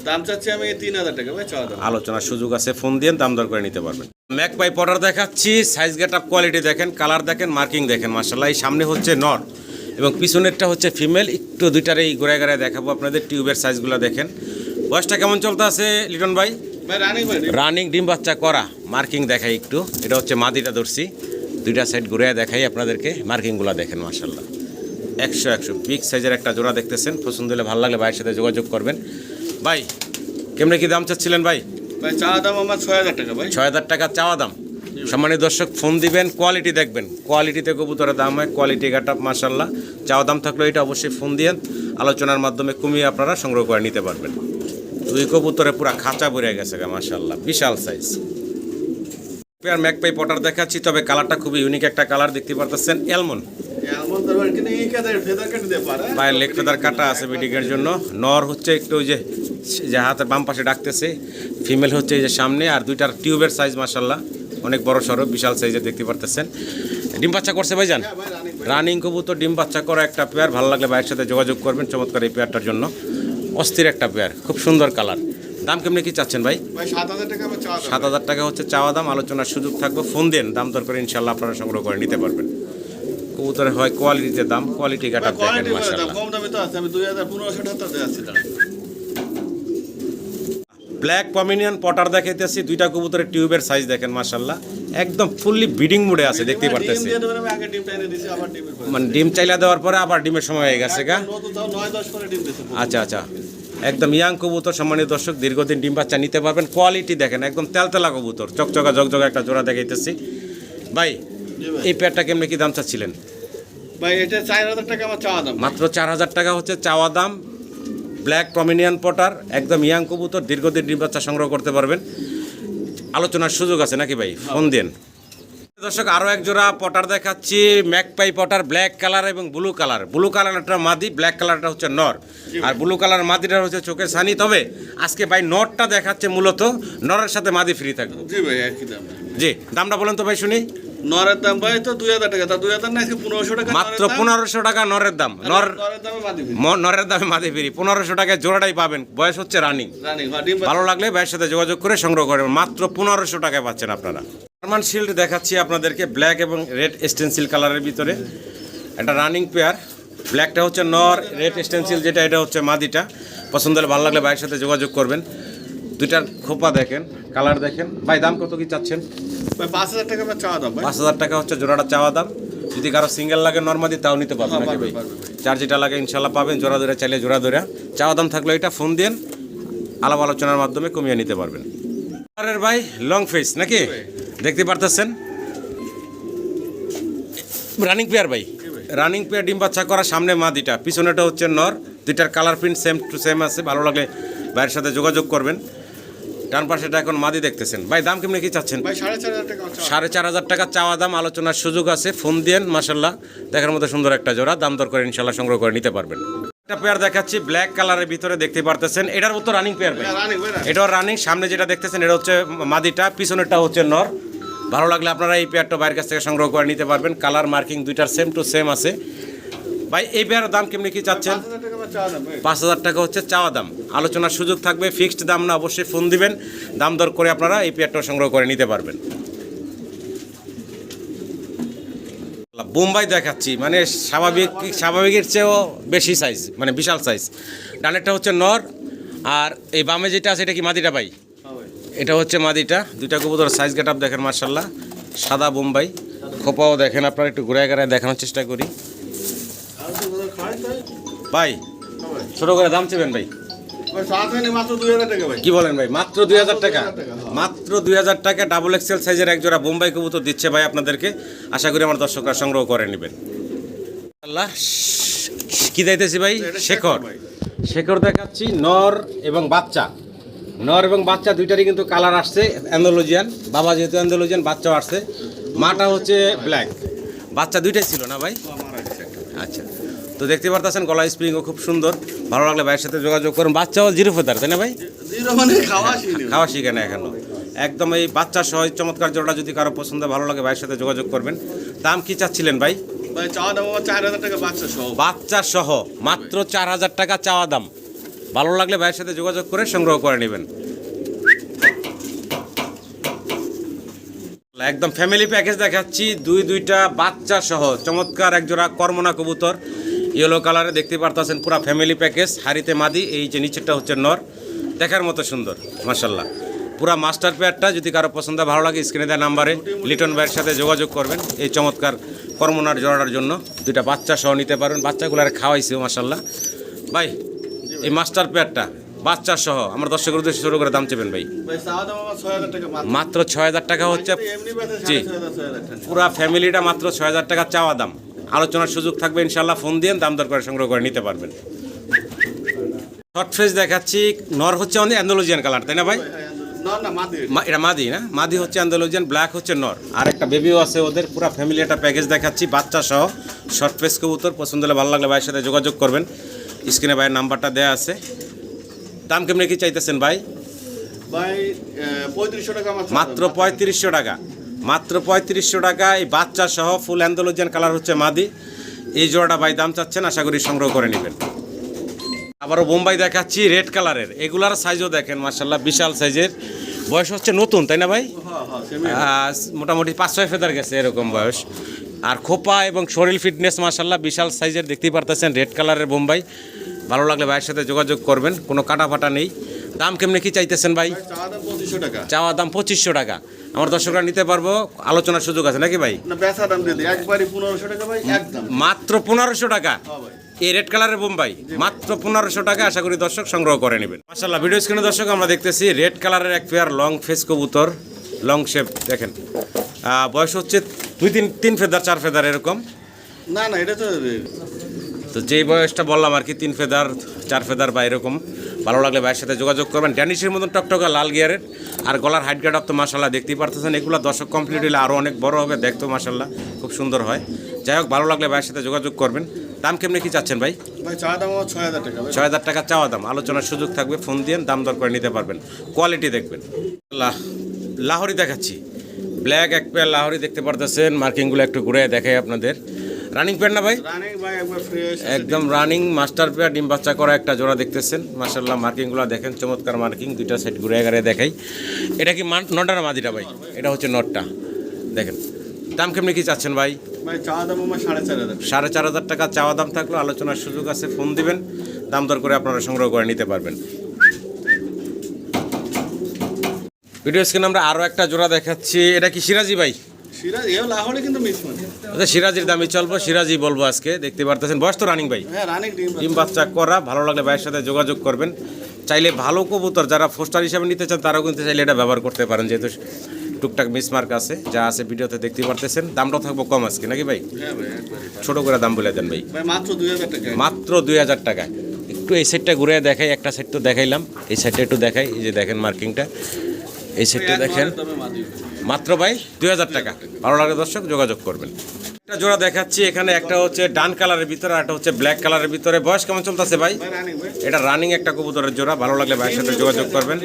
S2: দাম চাচ্ছি আমি 3000 টাকা ভাই, চাওয়া দাম।
S1: আলোচনার সুযোগ আছে, ফোন দিয়ে দাম দর করে নিতে পারবেন। ম্যাকপাই পটার দেখাচ্ছি, সাইজ গেট আপ কোয়ালিটি দেখেন, কালার দেখেন, মার্কিং দেখেন মাশাআল্লাহ। এই সামনে হচ্ছে নর এবং পিছনেরটা হচ্ছে ফিমেল। একটু দুইটারে এই গোড়ায় গোড়ায় দেখাবো আপনাদের। টিউবের সাইজগুলো দেখেন। বয়সটা কেমন চলতে আছে লিটন ভাই?
S2: ভাই রানিং ভাই,
S1: রানিং ডিম বাচ্চা করা, মার্কিং দেখাই একটু। এটা হচ্ছে মাদিটা ধরছি, দুইটা সাইড ঘুরে দেখাই আপনাদেরকে, মার্কিংগুলো দেখেন মাশাআল্লাহ। 100 বিগ সাইজের একটা জোড়া দেখতেছেন। পছন্দ হলে ভালো লাগলে ভাইয়ের সাথে যোগাযোগ করবেন। ভাই কেমনে কি দাম চাচ্ছিলেন ভাই?
S2: ভাই চাওয়া দাম আমার 6000 টাকা ভাই।
S1: 6000 টাকা চাওয়া দাম। সম্মানিত দর্শক ফোন দিবেন, কোয়ালিটি দেখবেন, কোয়ালিটিতে কবুতরের দাম হয়, কোয়ালিটি গাটা মাশাআল্লাহ। চাওয়া দাম থাকলে এটা অবশ্যই ফোন দিয়েন, আলোচনার মাধ্যমে কমিয়ে আপনারা সংগ্রহ করে নিতে পারবেন। দুই কবুতরে পুরা খাঁচা ভরে গেছে মাশাআল্লাহ, বিশাল সাইজ। ম্যাকপাই পটার দেখাচ্ছি, তবে কালারটা খুবই ইউনিক একটা কালার দেখতে পারতেছেন। এলমন
S2: এমন দরবার কিন্তু এই কাদের ফেদার কেটে দিয়ে পারে।
S1: পায়ের লেগ ফেদার কাটা আছে ব্রিডিংয়ের জন্য। নর হচ্ছে একটু ওই যে হাতের বাম পাশে ডাকতেছে, ফিমেল হচ্ছে এই যে সামনে, আর দুইটার টিউবের সাইজ মাশাআল্লাহ অনেক বড় সড়ো, বিশাল সাইজের দেখতে পারতেছেন। ডিম বাচ্চা করছে ভাইজান?
S2: হ্যাঁ ভাই, রানিং ভাই।
S1: রানিং কবুতর ডিম বাচ্চা করা একটা পেয়ার। ভালো লাগলে ভাইয়ের সাথে যোগাযোগ করবেন চমৎকার এই পেয়ারটার জন্য। অস্থির একটা পেয়ার, খুব সুন্দর কালার। দাম কেমনি কি চাচ্ছেন ভাই?
S2: ভাই 7000 টাকা আমার চাওয়া দাম।
S1: 7000 টাকা হচ্ছে চাওয়া দাম, আলোচনার সুযোগ থাকবে। ফোন দেন, দাম দর করে ইনশাল্লাহ আপনারা সংগ্রহ করে নিতে পারবেন। কবুতরের হয় কোয়ালিটিতে দাম, কোয়ালিটি গাটা দেখেন
S2: কোয়ালিটি ভালো দাম,
S1: মাশাআল্লাহ।
S2: কম দামে তো আছে। আমি 2500 টাকা দেখাচ্ছি দাম।
S1: ব্ল্যাক পমিনিয়ান পটার দেখাইতেছি, দুইটা কবুতরের টিউবের সাইজ দেখেন মাশাআল্লাহ। একদম ফুললি ব্রিডিং মোডে আছে দেখতেই
S2: ডিম
S1: পারতেছি।
S2: দিয়ে দেবেন, আমি আগে ডিমটা এনে দিছি, আবার ডিমের পরে।
S1: মানে ডিম চাইলা দেওয়ার পরে আবার ডিমের সময় হয়ে গেছে গা।
S2: নতুন তাও 9-10 করে ডিম দিছে।
S1: আচ্ছা আচ্ছা, একদম ইয়াং কবুতর সম্মানিত দর্শক, দীর্ঘদিন ডিম বাচ্চা নিতে পারবেন। কোয়ালিটি দেখেন একদম তেলতেলা কবুতর, চকচকা ঝকঝকা একটা জোড়া দেখাইতেছি ভাই।
S2: জি ভাই।
S1: এই পেয়ারটা কেমনে কি দাম চাচ্ছিলেন?
S2: ভাই এটা 4000 টাকা আমার চাওয়া দাম।
S1: মাত্র 4000 টাকা হচ্ছে চাওয়া দাম। ব্ল্যাক প্রমিনিয়ান পটার, একদম ইয়াং কবুতর, দীর্ঘদিন ডিম বাচ্চা সংগ্রহ করতে পারবেন। আলোচনার সুযোগ আছে নাকি ভাই? ফোন দেন। দর্শক আরও এক জোড়া পটার দেখাচ্ছি, ম্যাকপাই পটার, ব্ল্যাক কালার এবং ব্লু কালার। ব্লু কালারটা মাদি, ব্ল্যাক কালারটা হচ্ছে নর, আর ব্লু কালার মাদিটা হচ্ছে চোখের ছানি। তবে আজকে ভাই নরটা দেখাচ্ছে মূলত, নরের সাথে মাদি ফ্রি থাকবে।
S2: জি ভাই, একই দাম।
S1: জি, দামটা বলেন তো ভাই শুনি।
S2: নরের দাম ভাই তো 2000 টাকা, তা 2000 না, আজকে 1500 টাকা।
S1: মাত্র 1500 টাকা নরের দাম।
S2: নরের দামে বাদি দিই।
S1: নরের দামে মাদি ফ্রি 1500 টাকায় জোড়াটাই পাবেন। বয়স হচ্ছে রানিং।
S2: রানি ডিম
S1: ভালো লাগলে ভাইয়ের সাথে যোগাযোগ করে সংগ্রহ করেন। মাত্র 1500 টাকায় পাচ্ছেন আপনারা। জার্মান শিল্ড দেখাচ্ছি আপনাদেরকে, ব্ল্যাক এবং রেড স্টেনসিল কালারের ভিতরে একটা রানিং পেয়ার। ব্ল্যাকটা হচ্ছে নর, রেড স্টেনসিল যেটা এটা হচ্ছে মাদিটা। পছন্দ হলে ভালো লাগলে ভাইয়ের সাথে যোগাযোগ করবেন। দুইটার খোপা দেখেন, কালার দেখেন। ভাই দাম কত কি চাচ্ছেন?
S2: ভাই 5000 টাকা আমার চাওয়া দাম ভাই।
S1: 5000 টাকা হচ্ছে জোড়াটা চাওয়া দাম। যদি কারো সিঙ্গেল লাগে নর্মাদি তাও নিতে পারবেন নাকি ভাই?
S2: পারবে।
S1: চার যেটা লাগে ইনশাল্লাহ পাবেন। জোড়া ধরে চাইলে জোড়া ধরে, চাওয়া দাম থাকলে এটা ফোন দেন, আলাপ আলোচনার মাধ্যমে কমিয়ে নিতে পারবেন। আরে ভাই লং ফেস নাকি দেখতে পারতেছেন, রানিং পেয়ার ভাই। রানিং পেয়ার ডিম বাচ্চা করা, সামনে মাদিটা, পিছনেটা হচ্ছে নর। দুইটার colour print same to same আছে। ভালো লাগলে ভাইয়ের সাথে যোগাযোগ করবেন। ডান পাশেটা এখন মাদি দেখতেছেন। ভাই দাম কেমনি কি চাচ্ছেন?
S2: ভাই 4500 টাকা আমার চাওয়া।
S1: 4500 টাকা চাওয়া দাম, আলোচনার সুযোগ আছে। ফোন দিয়েন। মাশাল্লাহ দেখার মতো সুন্দর একটা জোড়া, দাম দর করে ইনশাল্লাহ সংগ্রহ করে নিতে পারবেন। একটা পেয়ার দেখাচ্ছি ব্ল্যাক কালারের ভিতরে, দেখতে পারতেছেন। এটার মতো রানিং পেয়ার ভাই।
S2: রানি ভাই রানি।
S1: এটাও রানিং। সামনে যেটা দেখতেছেন এটা হচ্ছে মাদিটা, পিছনেরটা হচ্ছে নর। ভালো লাগলে আপনারা এই পেয়ারটা বাইরের কাছ থেকে সংগ্রহ করে নিতে পারবেন। কালার মার্কিং দুইটার সেম টু সেম আছে। ভাই এই পেয়ারের দাম কেমনি কি চাচ্ছেন?
S2: 5000 টাকা আমার চাওয়া দাম ভাই।
S1: 5000 টাকা হচ্ছে চাওয়া দাম, আলোচনার সুযোগ থাকবে। ফিক্সড দাম না, অবশ্যই ফোন দিবেন। দাম দর করে আপনারা এই পেয়ারটা সংগ্রহ করে নিতে পারবেন। বোম্বাই দেখাচ্ছি, মানে স্বাভাবিকের চেয়েও বেশি সাইজ, মানে বিশাল সাইজ। ডানেরটা হচ্ছে নর, আর এই বামে যেটা আছে এটা কি মাদিটা ভাই?
S2: হ্যাঁ ভাই।
S1: এটা হচ্ছে মাদিটা। দুইটা কবুতর সাইজ গেট আপ দেখেন মার্শাল্লাহ, সাদা বোম্বাই। খোপাও দেখেন, আপনারা একটু ঘুরে ঘুরে দেখানোর চেষ্টা করি।
S2: আর তো বড় খাই তাই।
S1: ভাই
S2: হ্যাঁ ভাই।
S1: ছোট করে দাম চেবেন ভাই?
S2: ভাই সাথে নেই মাত্র 2000 টাকা ভাই।
S1: কি বলেন ভাই? মাত্র 2000 টাকা?
S2: 2000 টাকা, হ্যাঁ।
S1: মাত্র 2000 টাকা ডাবল এক্সেল সাইজের এক জোড়া বোম্বাই কবুতর দিচ্ছে ভাই আপনাদেরকে। আশা করি আমার দর্শকরা সংগ্রহ করে নেবেন। আল্লাহ কি দিতেছি ভাই?
S2: এটা
S1: শেখর।
S2: ভাই।
S1: শেখর দেখাচ্ছি, নর এবং বাচ্চা। নর এবং বাচ্চা দুইটারই কিন্তু কালার আসছে অ্যান্ডালুজিয়ান। বাবা যেহেতু অ্যান্ডালুজিয়ান, বাচ্চাও আসছে। মাটা হচ্ছে ব্ল্যাক, বাচ্চা দুইটাই ছিল না ভাই? আচ্ছা, তো দেখতে পারতেছেন গলা স্প্রিংও খুব সুন্দর। ভালো লাগলে ভাইয়ের সাথে যোগাযোগ করুন। বাচ্চাও জিরো ফেদার, তাই না ভাই?
S2: জিরো মানে খাওয়া শিখনি।
S1: খাওয়া শিখে না এখনো। একদম এই বাচ্চা সহ এই চমৎকার জোড়া যদি কারো পছন্দ ভালো লাগে ভাইয়ের সাথে যোগাযোগ করবেন। দাম কি চাচ্ছিলেন ভাই?
S2: ভাই চাওয়া দাম আমার 4000 টাকা বাচ্চা সহ।
S1: বাচ্চা সহ মাত্র 4000 টাকা চাওয়া দাম। ভালো লাগলে ভাইয়ের সাথে যোগাযোগ করে সংগ্রহ করে নেবেন। একদম ফ্যামিলি প্যাকেজ দেখাচ্ছি, দুইটা বাচ্চা সহ চমৎকার এক জোড়া কর্মনা কবুতর, ইয়েলো কালারে দেখতে পারতেছেন। পুরা ফ্যামিলি প্যাকেজ, হাড়িতে মাদি। এই যে নিচেরটা হচ্ছে নর, দেখার মতো সুন্দর মাশাল্লাহ। পুরা মাস্টার পেয়ারটা যদি কারো পছন্দ ভালো লাগে স্ক্রিনে দেওয়া নাম্বারে লিটন ভাইয়ের সাথে যোগাযোগ করবেন। এই চমৎকার কর্মনার জোড়াটার জন্য দুইটা বাচ্চা সহ নিতে পারবেন। বাচ্চাগুলো আর খাওয়াইছেও মাশাল্লাহ। ভাই এই মাস্টার পেয়ারটা বাচ্চা সহ আমার দর্শকের উদ্দেশ্যে শুরু করে দাম চেবেন ভাই?
S2: ভাই চাওয়া দাম আমার 6000 টাকা মাত্র।
S1: মাত্র 6000 টাকা হচ্ছে।
S2: এমনি বাজে
S1: জি।
S2: 6000 টাকা।
S1: পুরা ফ্যামিলিটা মাত্র 6000 টাকা চাওয়া দাম, আলোচনার সুযোগ থাকবে ইনশাল্লাহ। ফোন দিয়ে দাম দর করে সংগ্রহ করে নিতে পারবেন। শর্ট ফেস দেখাচ্ছি, নর হচ্ছে অনেক অ্যান্ডালুজিয়ান কালার, তাই না ভাই?
S2: না না মাদি।
S1: এটা মাদি না? মাদি হচ্ছে অ্যান্ডালুজিয়ান, ব্ল্যাক হচ্ছে নর, আর একটা বেবিও আছে ওদের। পুরা ফ্যামিলি একটা প্যাকেজ দেখাচ্ছি বাচ্চা সহ। শর্ট ফেস কবুতর পছন্দ হলে ভালো লাগলে ভাইয়ের সাথে যোগাযোগ করবেন। স্ক্রিনে ভাইয়ের নাম্বারটা দেওয়া আছে। দাম কেমনি কি চাইতেছেন ভাই?
S2: ভাই 3500 টাকা আমার চাওয়া দাম।
S1: মাত্র 3500 টাকা। মাত্র 3500 টাকা এই বাচ্চা সহ ফুল অ্যান্ডালুজিয়ান কালার হচ্ছে মাদি। এই জোড়াটা ভাই দাম চাচ্ছেন, আশা করি সংগ্রহ করে নেবেন। আবারও বোম্বাই দেখাচ্ছি রেড কালারের। এগুলার সাইজও দেখেন মাশাল্লাহ, বিশাল সাইজের। বয়স হচ্ছে নতুন, তাই না ভাই?
S2: হ্যাঁ হ্যাঁ সেমি।
S1: মোটামুটি 5-6 ফেদার গেছে এরকম বয়স। আর খোপা এবং শরীর ফিটনেস মাশাল্লাহ বিশাল সাইজের, দেখতেই পারতেছেন রেড কালারের বোম্বাই। ভালো লাগলে ভাইয়ের সাথে যোগাযোগ করবেন, কোনো কাটা ফাটা নেই। দাম কেমনে কি চাইতেছেন ভাই?
S2: ভাই চাওয়া দাম 2500 টাকা।
S1: চাওয়া দাম 2500 টাকা। আমার দর্শকরা নিতে পারবো, আলোচনার সুযোগ আছে নাকি ভাই?
S2: না বেচা দাম দিয়ে দিই একবারই 1500 টাকা ভাই একদম।
S1: মাত্র 1500 টাকা।
S2: হ্যাঁ ভাই।
S1: এই রেড কালারের বোম্বাই মাত্র 1500 টাকা। আশা করি দর্শক সংগ্রহ করে নেবেন। মাশাআল্লাহ, ভিডিও স্ক্রিনে দর্শক আমরা দেখতেছি রেড কালারের এক পেয়ার লং ফেস কবুতর, লং শেপ দেখেন। বয়স হচ্ছে 2-3 ফেদার 4 ফেদার এরকম।
S2: না না এটা তো
S1: তো যেই বয়সটা বললাম আর কি, 3 ফেদার 4 ফেদার বা এরকম। ভালো লাগলে ভাইয়ের সাথে যোগাযোগ করবেন। ড্যানিশের মতন টকটকা লাল গিয়ারের, আর গলার হাইট গার্ড আপ তো মাশাআল্লাহ দেখতেই পারতেছেন। এগুলো দর্শক কমপ্লিট হলে আরও অনেক বড় হবে, দেখতেও মাশাআল্লাহ খুব সুন্দর হয়। যাই হোক, ভালো লাগলে ভাইয়ের সাথে যোগাযোগ করবেন। দাম কেমনে কি চাচ্ছেন ভাই?
S2: ভাই চাওয়া দাম আমার 6000 টাকা ভাই।
S1: 6000 টাকা চাওয়া দাম, আলোচনার সুযোগ থাকবে, ফোন দিয়ে দাম দর করে নিতে পারবেন। কোয়ালিটি দেখবেন। লাহোরি দেখাচ্ছি, ব্ল্যাক এক পেয়ার লাহোরি দেখতে পারতেছেন। মার্কিংগুলো একটু ঘুরে দেখাই আপনাদের। রানিং পেয়ার না ভাই?
S2: রানিং ভাই একবার ফ্রেশ
S1: একদম রানিং মাস্টার পেয়ার, ডিম বাচ্চা করা একটা জোড়া দেখতেছেন। মাশাআল্লাহ, মার্কিংগুলো দেখেন, চমৎকার মার্কিং। দুইটা সাইড ঘুরে এগারে দেখাই। এটা কি নটটা না মাদিটা ভাই? এটা হচ্ছে নটটা দেখেন। দাম কেমনি কি চাচ্ছেন ভাই?
S2: ভাই চাওয়া দাম আমার 4500
S1: 4500 টাকা চাওয়া দাম থাকলো, আলোচনার সুযোগ আছে, ফোন দিবেন, দাম দর করে আপনারা সংগ্রহ করে নিতে পারবেন। ভিডিও স্ক্রিনে আমরা আরও একটা জোড়া দেখাচ্ছি। এটা কি সিরাজি ভাই?
S2: সিরাজ এও লাহোরে কিন্তু মিস মানে।
S1: আচ্ছা, সিরাজির দামই চলবো, সিরাজি বলবো আজকে। দেখতে পারতেছেন বয়স তো রানিং ভাই,
S2: হ্যাঁ রানিং
S1: ডিম বাচ্চা করা। ভালো লাগলে ভাইয়ের সাথে যোগাযোগ করবেন। চাইলে ভালো কবুতর যারা ফোস্টার হিসাবে নিতে চান তারাও কিন্তু চাইলে এটা ব্যবহার করতে পারেন, যেহেতু টুকটাক মিসমার্ক আছে, যা আছে ভিডিওতে দেখতে পারতেছেন। দামটাও থাকবো কম আজকে নাকি ভাই?
S2: হ্যাঁ ভাই একবারই।
S1: ছোট করে দাম বলে দেন ভাই।
S2: ভাই মাত্র 2000 টাকা।
S1: মাত্র 2000 টাকা। একটু এই সাইডটা ঘুরে দেখাই, একটা সাইড তো দেখাইলাম, এই সাইডটা একটু দেখাই। এই যে দেখেন মার্কিংটা, এই সাইডটা দেখেন।
S2: তবে মাদি
S1: মাত্র ভাই 2000 টাকা। ভালো লাগে দর্শক যোগাযোগ করবেন। একটা জোড়া দেখাচ্ছি এখানে, একটা হচ্ছে ডান কালারের ভিতরে, একটা হচ্ছে ব্ল্যাক কালারের ভিতরে। বয়স কেমন চলতেছে ভাই?
S2: ভাই রানিং ভাই।
S1: এটা রানিং একটা কবুতরের জোড়া। ভালো লাগলে ভাইয়ের সাথে যোগাযোগ করবেন।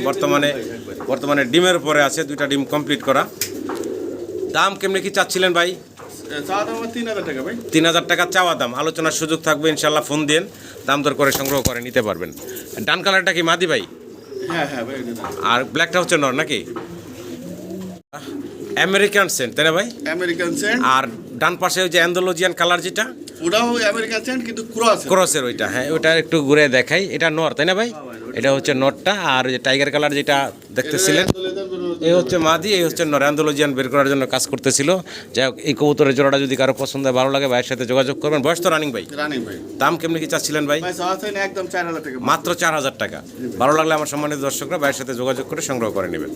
S1: বর্তমানে ডিমের উপরে আছে, 2টা ডিম কমপ্লিট করা। দাম কেমনি কি চাচ্ছিলেন ভাই?
S2: চাওয়া দাম আমার 3000 টাকা ভাই।
S1: 3000 টাকা চাওয়া দাম, আলোচনার সুযোগ থাকবে ইনশাল্লাহ। ফোন দিন, দাম দর করে সংগ্রহ করে নিতে পারবেন। ডান কালারটা কি মাদি ভাই?
S2: হ্যাঁ হ্যাঁ ভাই এটা
S1: আর ব্ল্যাকটা হচ্ছে নর নাকি? আমেরিকান সেন্ট তাই না ভাই?
S2: American Saint.
S1: আর ডান পাশে ওই যে অ্যান্ডালুজিয়ান কালার যেটা,
S2: ওটাও আমেরিকান সেন্ট কিন্তু ক্রস।
S1: ক্রসের ওইটা, হ্যাঁ ওইটা একটু ঘুরে দেখাই। এটা নর তাই না ভাই? এটা হচ্ছে নরটা। আর ওই যে টাইগার কালার যেটা দেখতেছিলেন, এই হচ্ছে মাদি, এই হচ্ছে নর। অ্যান্ডালুজিয়ান বের করার জন্য কাজ করতেছিল। যাই হোক, এই কবুতরের জোড়াটা যদি কারো পছন্দ হয়, ভালো লাগে, ভাইয়ের সাথে যোগাযোগ করবেন। বয়স তো রানিং ভাই?
S2: রানিং ভাই।
S1: দাম কেমনি কি চাচ্ছিলেন ভাই?
S2: ভাই চাওয়া চাইলে একদম 4000 টাকা।
S1: মাত্র 4000 টাকা। ভালো লাগলে আমার সম্মানিত দর্শকরা ভাইয়ের সাথে যোগাযোগ করে সংগ্রহ করে নেবেন।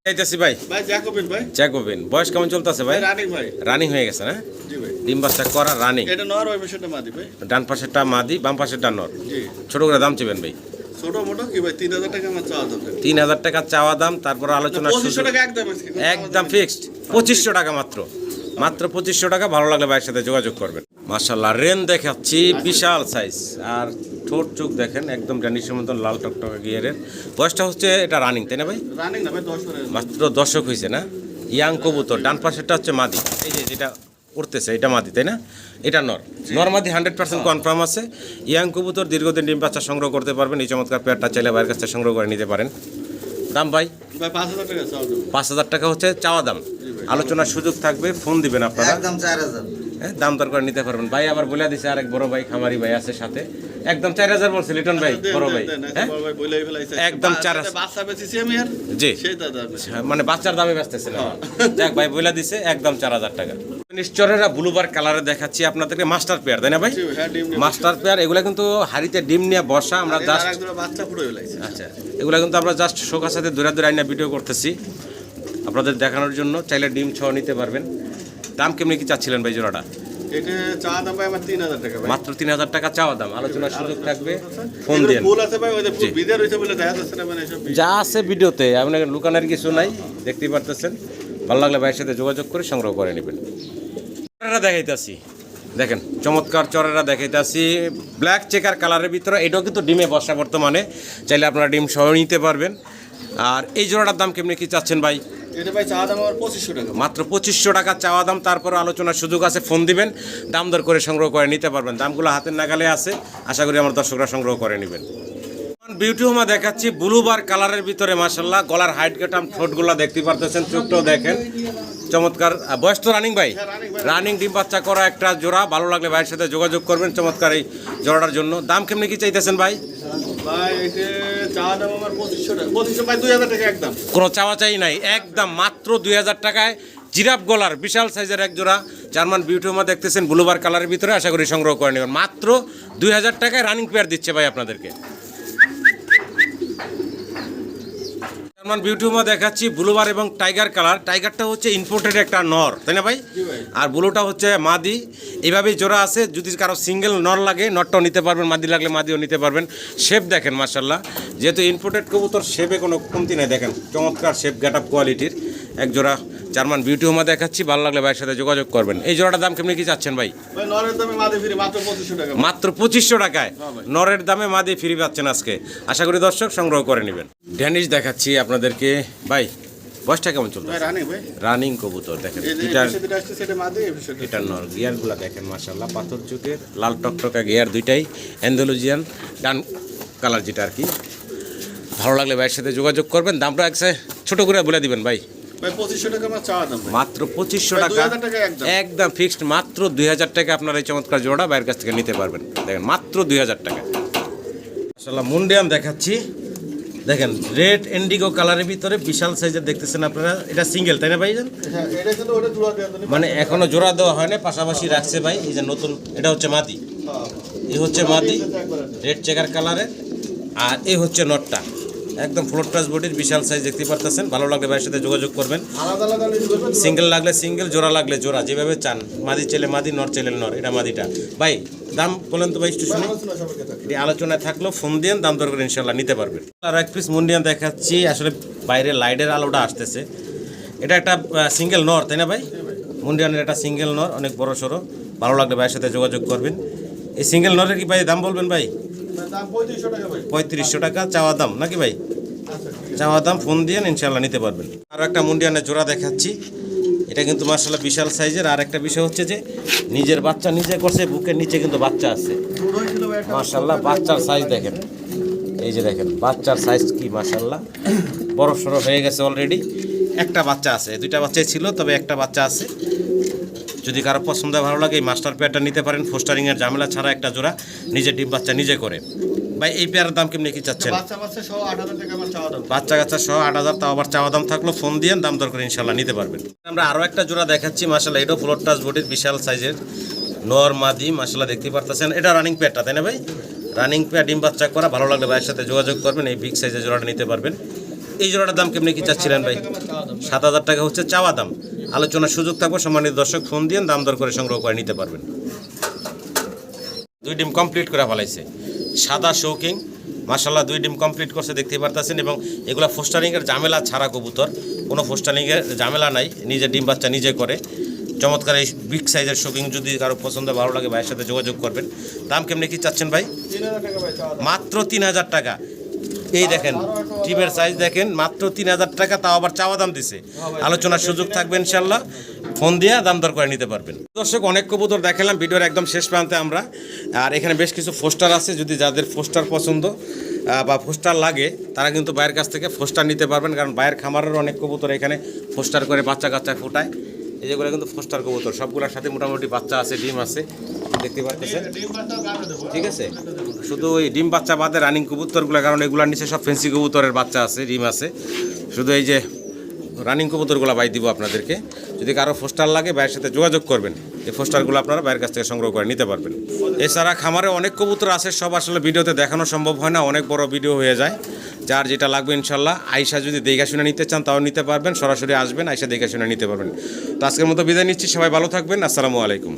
S1: চাইতেছি ভাই
S2: ভাই জ্যাকোবিন ভাই।
S1: জ্যাকোবিন। বয়স কেমন চলতেছে ভাই?
S2: রানিং ভাই।
S1: রানিং হয়ে গেছে না?
S2: জি ভাই।
S1: ডিম বাচ্চা করা রানিং।
S2: এটা নর ওই পাশেটা মাদি ভাই।
S1: ডান পাশেরটা মাদি, বাম পাশেরটা নর।
S2: জি।
S1: ছোট করে দাম চেবেন ভাই?
S2: ছোট মোটো কি ভাই 3000 টাকা আমার চাওয়া দাম।
S1: 3000 টাকা চাওয়া দাম, তারপর আলোচনা
S2: 2500 টাকা একদম আজকে।
S1: একদম ফিক্সড 2500 টাকা মাত্র। মাত্র 2500 টাকা। ভালো লাগলে ভাইয়ের সাথে যোগাযোগ করবেন। মাশাআল্লাহ, রেন দেখাচ্ছি বিশাল সাইজ। আর ঠোঁট চোখ দেখেন একদম ড্যানিশের মতন লাল টকটকা গিয়ারের। বয়সটা হচ্ছে এটা রানিং তাই না ভাই?
S2: রানিং না ভাই 10 করে।
S1: মাত্র দর্শক হয়েছে না? ইয়াং কবুতর। ডান পাশেরটা হচ্ছে মাদি, এই যে যেটা উঠতেছে এটা মাদি তাই না? এটা নর। নর মাদি 100% কনফার্ম আছে। ইয়াং কবুতর, দীর্ঘদিন ডিম বাচ্চা সংগ্রহ করতে পারবেন। এই চমৎকার পেয়ারটা চাইলে ভাইয়ের কাছ থেকে সংগ্রহ করে নিতে পারেন। দাম ভাই?
S2: ভাই 5000 টাকা চাওয়া দাম।
S1: 5000 টাকা হচ্ছে চাওয়া দাম, আলোচনার সুযোগ থাকবে, ফোন দিবেন আপনারা।
S3: একদম 4000।
S1: হ্যাঁ, দাম দর করে নিতে পারবেন। ভাই আবার বলে দিছে আরেক বড় ভাই, খামারি ভাই আছে সাথে। একদম 4000 বলছে লিটন ভাই, বড় ভাই। হ্যাঁ
S2: বড় ভাই বলেই ফেলাইছে।
S1: একদম 4000
S2: বাচ্চা বেচেছি আমি আর।
S1: জি,
S2: সেই দাদা।
S1: মানে বাচ্চার দামে বেচতেছিল। যাক ভাই বলে দিছে একদম 4000 টাকা। নিশ্চরেরা ব্লুবার কালারে দেখাচ্ছি আপনাদেরকে। মাস্টার পেয়ার তাই না ভাই?
S2: হ্যাঁ ডিম।
S1: Master pair. এগুলা কিন্তু হাড়িতে ডিম নিয়ে বসা। আমরা জাস্ট
S2: বাচ্চা পুরো ফেলাইছে।
S1: আচ্ছা, এগুলা কিন্তু আমরা জাস্ট শোকার সাথে দূরে দূরে আইনা ভিডিও করতেছি আপনাদের দেখানোর জন্য। চাইলে ডিম ছ নিতে পারবেন। দাম কেমনি কি চাচ্ছিলেন ভাই জোড়াটা?
S2: এটা চাওয়া দাম ভাই আমার 3000 টাকা ভাই।
S1: মাত্র 3000 টাকা চাওয়া দাম, আলোচনার সুযোগ থাকবে, ফোন দেন।
S2: ফুল আছে ভাই, ওই যে ফুল বিদের হইছে বলে দেখা যাচ্ছে না মানে সব।
S1: যা আছে ভিডিওতে, আপনার লুকানোর কিছু নাই, দেখতেই পারতেছেন। ভালো লাগলে ভাইয়ের সাথে যোগাযোগ করে সংগ্রহ করে নেবেন। চরেরা দেখাইতেছি দেখেন, চমৎকার চরেরা দেখাইতেছি ব্ল্যাক চেকার কালারের ভিতরে। এটাও কিন্তু ডিমে বসা বর্তমানে, চাইলে আপনারা ডিম সহ নিতে পারবেন। আর এই জোড়াটার দাম কেমনি কি চাচ্ছেন ভাই?
S2: এটা ভাই চাওয়া দাম আমার 2500 টাকা।
S1: মাত্র 2500 টাকা চাওয়া দাম, তারপরে আলোচনার সুযোগ আছে, ফোন দিবেন, দাম দর করে সংগ্রহ করে নিতে পারবেন। দামগুলো হাতের নাগালে আছে, আশা করি আমার দর্শকরা সংগ্রহ করে নেবেন। বিউটি হোমা দেখাচ্ছি ব্লুবার কালারের ভিতরে মাশাল্লাহ, গলার হাইট কাটাম ঠোঁটগুলো দেখতে পারতেছেন, চোখটাও দেখেন চমৎকার। বয়স তো রানিং ভাই, রানিং ডিম বাচ্চা করা একটা জোড়া। ভালো লাগলে ভাইয়ের সাথে যোগাযোগ করবেন চমৎকার এই জোড়াটার জন্য। দাম কেমনি কি চাইতেছেন ভাই?
S2: ভাই এটা চা দাম আমার 2500 টাকা, 2500 ভাই 2000 টাকা একদম।
S1: কোনো চাওয়া চাই নাই, একদম মাত্র 2000 টাকায় জিরাফ গলার বিশাল সাইজের এক জোড়া জার্মান বিউটি হোমা দেখতেছেন ব্লুবার কালারের ভিতরে। আশা করি সংগ্রহ করে নেবেন মাত্র 2000 টাকায়। রানিং পেয়ার দিচ্ছে ভাই আপনাদেরকে। জার্মান বিউটি হোমা দেখাচ্ছি ব্লুবার এবং টাইগার কালার। টাইগারটা হচ্ছে ইম্পোর্টেড একটা নর, তাই না ভাই? আর ব্লুটা হচ্ছে মাদি। এইভাবেই জোড়া আছে। যদি কারো সিঙ্গেল নর লাগে নরটাও নিতে পারবেন, মাদি লাগলে মাদিও নিতে পারবেন। শেপ দেখেন মাশাল্লাহ, যেহেতু ইম্পোর্টেড কবুতর শেপে কোনো কমতি নেই। দেখেন চমৎকার শেপ গেট আপ কোয়ালিটির এক জোড়া জার্মান বিউটি হোমা দেখাচ্ছি। ভালো লাগলে ভাইয়ের সাথে যোগাযোগ করবেন। এই জোড়াটার দাম কেমনি কি চাচ্ছেন ভাই?
S2: ভাই নরের দামে মাদি ফ্রি মাত্র 2500 টাকা।
S1: মাত্র 2500 টাকায় নরের দামে মাদি ফ্রি পাচ্ছেন আজকে। আশা করি দর্শক সংগ্রহ করে নেবেন। ড্যানিশ দেখাচ্ছি আপনাদেরকে ভাই, বয়সটা কেমন চলছে?
S2: ভাই রানিং ভাই,
S1: রানিং কবুতর দেখেন,
S2: এই যে
S1: এটার
S2: সেটা আসছে সেটা মাদি,
S1: এটা নর। গিয়ারগুলো দেখেন মাশাল্লাহ, পাথর চুকের লাল টকটকা গিয়ার দুইটাই, অ্যান্ডালুজিয়ান ডান কালার যেটা আর কি। ভালো লাগলে ভাইয়ের সাথে যোগাযোগ করবেন। দামটা একসাথে ছোটো করে বলে দিবেন ভাই।
S2: ভাই 2500 টাকা আমার চা দাম ভাই।
S1: মাত্র 2500
S2: ভাই,
S1: টাকা
S2: 2000 টাকা একদম।
S1: একদম ফিক্সড। মাত্র 2000 টাকা আপনার এই চমৎকার জোড়া বাইরের কাছ থেকে নিতে পারবেন। দেখেন মাত্র 2000 টাকা। মাশাআল্লাহ মুন্ডিয়ান দেখাচ্ছি, দেখেন রেড ইন্ডিগো কালারের ভিতরে বিশাল সাইজের দেখতেছেন আপনারা। এটা সিঙ্গেল তাই না ভাই?
S2: হ্যাঁ এটা কিন্তু ওটা জোড়া দেওয়া জন্য
S1: মানে এখনো জোড়া দেওয়া হয় না, পাশাপাশি রাখছে ভাই। এই যে নতুন, এটা হচ্ছে মাদি, এই হচ্ছে মাদি রেড চেকার কালারের, আর এই হচ্ছে নটটা একদম ফ্লোর টাচ বডির বিশাল সাইজ দেখতে পারতেছেন। ভালো লাগলে ভাইয়ের সাথে যোগাযোগ করবেন।
S2: আলাদা আলাদা নিতে পারবেন।
S1: সিঙ্গেল লাগলে সিঙ্গেল, জোড়া লাগলে জোড়া, যেভাবে চান। মাদি চেলে মাদি, নর চেলে নর। এটা মাদিটা ভাই। দাম বলেন তো ভাই একটু শুনি।
S2: আলোচনা সবাইকে থাকে।
S1: এটি আলোচনায় থাকলেও ফোন দিয়ে দাম দর করে ইনশাল্লাহ নিতে পারবেন। আর এক পিস মুন্ডিয়ান দেখাচ্ছি। আসলে বাইরে লাইটের আলোটা আসতেছে। এটা একটা সিঙ্গেল নর তাই না ভাই? মুন্ডিয়ানের একটা সিঙ্গেল নর, অনেক বড় সড়ো। ভালো লাগলে ভাইয়ের সাথে যোগাযোগ করবেন। এই সিঙ্গেল নরের কি ভাই দাম বলবেন ভাই?
S2: ভাই দাম 3500 টাকা ভাই।
S1: 3500 টাকা চাওয়া দাম নাকি ভাই?
S2: আচ্ছা ঠিক আছে।
S1: চাওয়া দাম, ফোন দিয়ে ইনশাল্লাহ নিতে পারবেন। আর একটা মুন্ডিয়ানের জোড়া দেখাচ্ছি। এটা কিন্তু মাশাআল্লাহ বিশাল সাইজের। আর একটা বিষয় হচ্ছে যে নিজের বাচ্চা নিজে করছে, বুকের নিচে কিন্তু বাচ্চা আছে
S2: দুধ হয়েছিল ভাই একটা।
S1: মাশাআল্লাহ। বাচ্চার সাইজ দেখেন, এই যে দেখেন বাচ্চার সাইজ কি মাশাআল্লাহ, বড় সড়ো হয়ে গেছে অলরেডি। একটা বাচ্চা আছে, দুইটা বাচ্চাই ছিল, তবে একটা বাচ্চা আছে। যদি কারো পছন্দ ভালো লাগে এই মাস্টার পেয়ারটা নিতে পারেন। ফোস্টারিংয়ের ঝামেলা ছাড়া একটা জোড়া, নিজে ডিম বাচ্চা নিজে করে। ভাই এই পেয়ারের দাম কেমনি কি চাচ্ছেন?
S2: বাচ্চা বাচ্চা সহ 8000 টাকা আমার চা দাম।
S1: বাচ্চা কাচ্চা সহ 8000, তাও আবার চাওয়া দাম থাকলো। ফোন দিয়ে দাম দর করে ইনশাল্লাহ নিতে পারবেন। আমরা আরও একটা জোড়া দেখাচ্ছি মাশাআল্লাহ। এটাও ফ্লোর টাচ বডির বিশাল সাইজের নর মাদি মাশাআল্লাহ দেখতে পারতেছেন। এটা রানিং পেয়ারটা তাই না ভাই? রানিং পেয়ার, ডিম বাচ্চা করা। ভালো লাগলে ভাইয়ের সাথে যোগাযোগ করবেন, এই বিগ সাইজের জোড়াটা নিতে পারবেন। এই জোড়াটার দাম কেমনি কি চাচ্ছিলেন ভাই? 7000 টাকা হচ্ছে চাওয়া দাম। আলোচনার সুযোগ থাকবে। সম্মানিত দর্শক ফোন দিয়ে দাম দর করে সংগ্রহ করে নিতে পারবেন। দুই ডিম কমপ্লিট করে ফেলাইছে সাদা শৌকিং মাশাআল্লাহ। দুই ডিম কমপ্লিট করছে দেখতে পারতেছেন। এবং এগুলা ফোস্টারিংয়ের ঝামেলা ছাড়া কবুতর, কোনো ফোস্টারিংয়ের ঝামেলা নাই। নিজে ডিম বাচ্চা নিজে করে। চমৎকার এই বিগ সাইজের শৌকিং। যদি কারো পছন্দ ভালো লাগে ভাইয়ের সাথে যোগাযোগ করবেন। দাম কেমনি কি চাচ্ছেন ভাই?
S2: 3000 টাকা ভাই চা দাম।
S1: মাত্র 3000 টাকা। এই দেখেন টিমের সাইজ দেখেন, মাত্র 3000 টাকা, তাও আবার চাওয়া দাম দিছে। আলোচনার সুযোগ থাকবে ইনশাল্লাহ, ফোন দিয়ে দাম দর করে নিতে পারবেন। দর্শক অনেক কবুতর দেখালাম ভিডিওর একদম শেষ প্রান্তে আমরা। আর এখানে বেশ কিছু পোস্টার আছে, যদি যাদের পোস্টার পছন্দ বা পোস্টার লাগে তারা কিন্তু বাইরের কাছ থেকে পোস্টার নিতে পারবেন। কারণ বাইরের খামারের অনেক কবুতর এখানে পোস্টার করে বাচ্চা কাচ্চা ফোটায়। এই যেগুলো কিন্তু পোস্টার কবুতর, সবগুলোর সাথে মোটামুটি বাচ্চা আছে, ডিম আছে দেখতে পাচ্ছেন।
S2: ডিম বাচ্চা গাবে দেবো।
S1: ঠিক আছে, শুধু ওই ডিম বাচ্চা বাদে রানিং কবুতরগুলো, কারণ এগুলোর নিচে সব ফেন্সি কবুতরের বাচ্চা আছে, ডিম আছে। শুধু এই যে রানিং কবুতরগুলো বাই দিব আপনাদেরকে। যদি কারো পোস্টার লাগে ভাইয়ের সাথে যোগাযোগ করবেন, এই পোস্টারগুলো আপনারা বাইরের কাছ থেকে সংগ্রহ করে নিতে পারবেন। এছাড়া খামারে অনেক কবুতর আছে, সব আসলে ভিডিওতে দেখানো সম্ভব হয় না, অনেক বড় ভিডিও হয়ে যায়। যার যেটা লাগবে ইনশাল্লাহ আইসা যদি দেখে শুনে নিতে চান তাও নিতে পারবেন, সরাসরি আসবেন, আইসা দেখে শুনে নিতে পারবেন। তো আজকের মতো বিদায় নিচ্ছি, সবাই ভালো থাকবেন। আসসালামু আলাইকুম।